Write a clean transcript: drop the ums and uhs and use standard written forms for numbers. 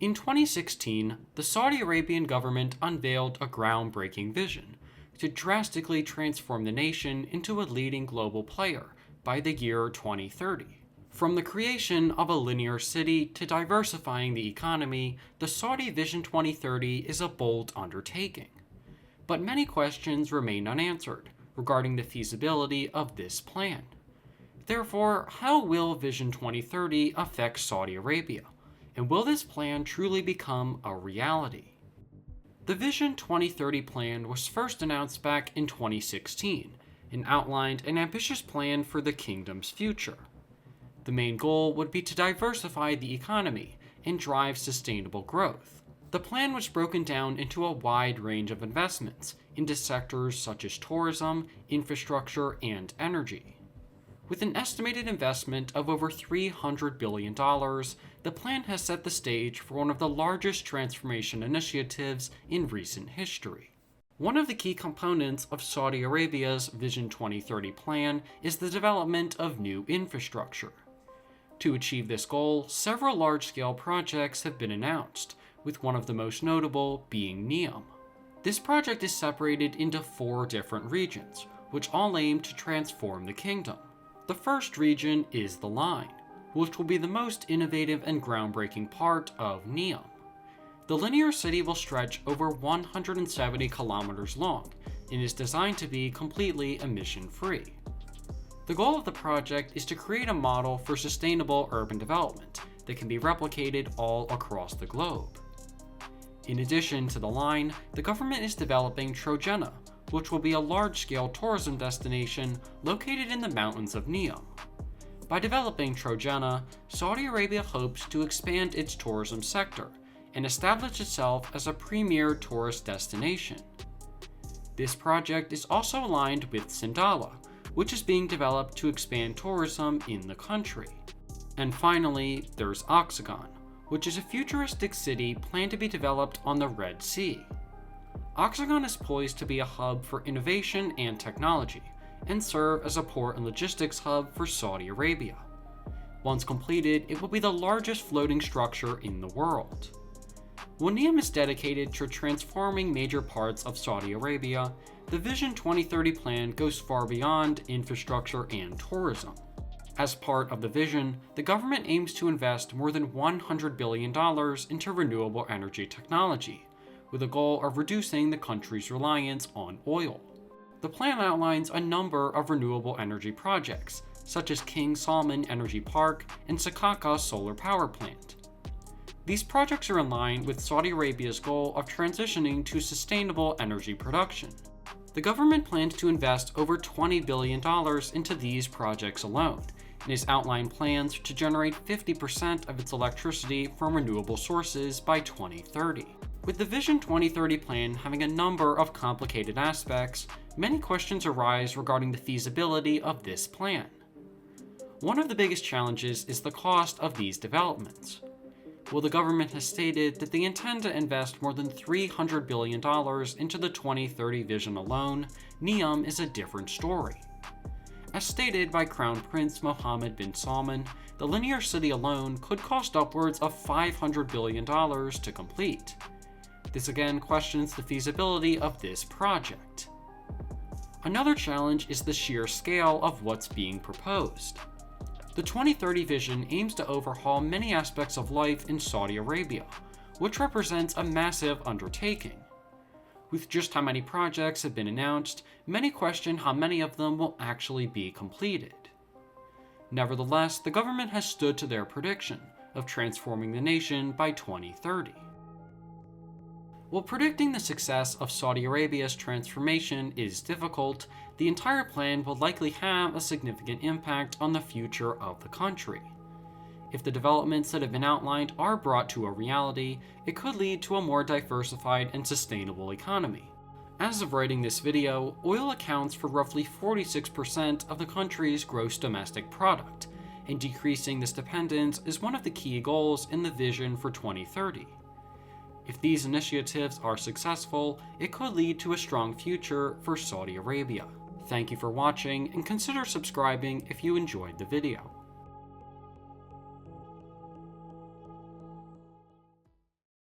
In 2016, the Saudi Arabian government unveiled a groundbreaking vision to drastically transform the nation into a leading global player by the year 2030. From the creation of a linear city to diversifying the economy, the Saudi Vision 2030 is a bold undertaking. But many questions remain unanswered regarding the feasibility of this plan. Therefore, how will Vision 2030 affect Saudi Arabia? And will this plan truly become a reality? The Vision 2030 plan was first announced back in 2016 and outlined an ambitious plan for the kingdom's future. The main goal would be to diversify the economy and drive sustainable growth. The plan was broken down into a wide range of investments into sectors such as tourism, infrastructure, and energy. With an estimated investment of over $300 billion, the plan has set the stage for one of the largest transformation initiatives in recent history. One of the key components of Saudi Arabia's Vision 2030 plan is the development of new infrastructure. To achieve this goal, several large-scale projects have been announced, with one of the most notable being NEOM. This project is separated into 4 different regions, which all aim to transform the kingdom. The first region is the Line, which will be the most innovative and groundbreaking part of NEOM. The linear city will stretch over 170 kilometers long and is designed to be completely emission-free. The goal of the project is to create a model for sustainable urban development that can be replicated all across the globe. In addition to the Line, the government is developing Trojena, which will be a large-scale tourism destination located in the mountains of Neom. By developing Trojena, Saudi Arabia hopes to expand its tourism sector and establish itself as a premier tourist destination. This project is also aligned with Sindala, which is being developed to expand tourism in the country. And finally, there's Oxagon, which is a futuristic city planned to be developed on the Red Sea. Oxagon is poised to be a hub for innovation and technology, and serve as a port and logistics hub for Saudi Arabia. Once completed, it will be the largest floating structure in the world. While NEOM is dedicated to transforming major parts of Saudi Arabia, the Vision 2030 plan goes far beyond infrastructure and tourism. As part of the vision, the government aims to invest more than $100 billion into renewable energy technology, with a goal of reducing the country's reliance on oil. The plan outlines a number of renewable energy projects, such as King Salman Energy Park and Sakaka Solar Power Plant. These projects are in line with Saudi Arabia's goal of transitioning to sustainable energy production. The government plans to invest over $20 billion into these projects alone, and has outlined plans to generate 50% of its electricity from renewable sources by 2030. With the Vision 2030 plan having a number of complicated aspects, many questions arise regarding the feasibility of this plan. One of the biggest challenges is the cost of these developments. While the government has stated that they intend to invest more than $300 billion into the 2030 vision alone, NEOM is a different story. As stated by Crown Prince Mohammed bin Salman, the linear city alone could cost upwards of $500 billion to complete. This again questions the feasibility of this project. Another challenge is the sheer scale of what's being proposed. The 2030 vision aims to overhaul many aspects of life in Saudi Arabia, which represents a massive undertaking. With just how many projects have been announced, many question how many of them will actually be completed. Nevertheless, the government has stood to their prediction of transforming the nation by 2030. While predicting the success of Saudi Arabia's transformation is difficult, the entire plan will likely have a significant impact on the future of the country. If the developments that have been outlined are brought to a reality, it could lead to a more diversified and sustainable economy. As of writing this video, oil accounts for roughly 46% of the country's gross domestic product, and decreasing this dependence is one of the key goals in the Vision for 2030. If these initiatives are successful, it could lead to a strong future for Saudi Arabia. Thank you for watching, and consider subscribing if you enjoyed the video.